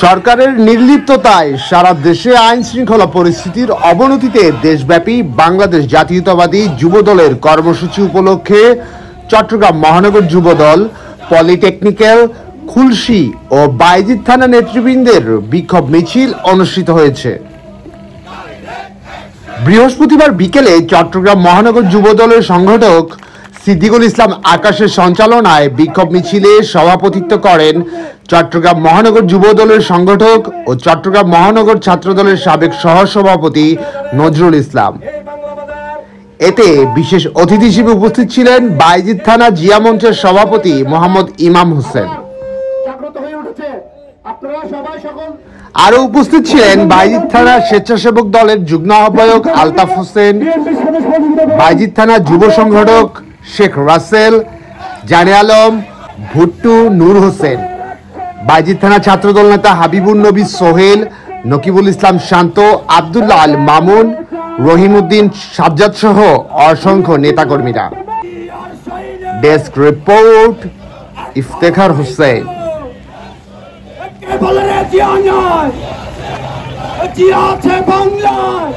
সরকারের নির্লিপ্ততায় সারা দেশে আইন শৃঙ্খলা পরিস্থিতির অবনতিতে দেশব্যাপী বাংলাদেশ জাতীয়তাবাদী যুবদলের কর্মসূচি উপলক্ষে চট্টগ্রাম মহানগর যুবদল, পলিটেকনিক্যাল, খুলশী ও বায়েজিদ থানা নেতৃবৃন্দের বিক্ষোভ মিছিল অনুষ্ঠিত হয়েছে। বৃহস্পতিবার বিকেলে চট্টগ্রাম মহানগর যুবদলের সংগঠক সিদ্দিকুল ইসলাম আকাশের সঞ্চালনায় বিক্ষোভ মিছিলে সভাপতিত্ব করেন চট্টগ্রাম মহানগর যুবদলের সংগঠক ও চট্টগ্রাম মহানগর ছাত্রদলের সাবেক সহসভাপতি নজরুল ইসলাম। এতে বিশেষ অতিথি হিসেবে উপস্থিত ছিলেন বায়েজিদ থানা জিয়া মঞ্চের সভাপতি মোহাম্মদ ইমাম হোসেন। আরো উপস্থিত ছিলেন বায়েজিদ থানা স্বেচ্ছাসেবক দলের যুগ্ম আহ্বায়ক আলতাফ হোসেন, বায়েজিদ থানা যুব সংগঠক শেখ রাসেল, জানে আলম, ভুট্টু নূর হোসেন, বায়েজিদ থানা ছাত্রদল নেতা হাবিবুন নবী সোহেল, নকিবুল ইসলাম শান্ত, আব্দুল্লাহ আল মামুন, রহিমউদ্দিন সাজ্জাদ সহ অসংখ্য নেতাকর্মীরা। Desk report, Iftekhar Hossain. বলে রে জিয়া নয়, জিয়া আছে বাংলায়।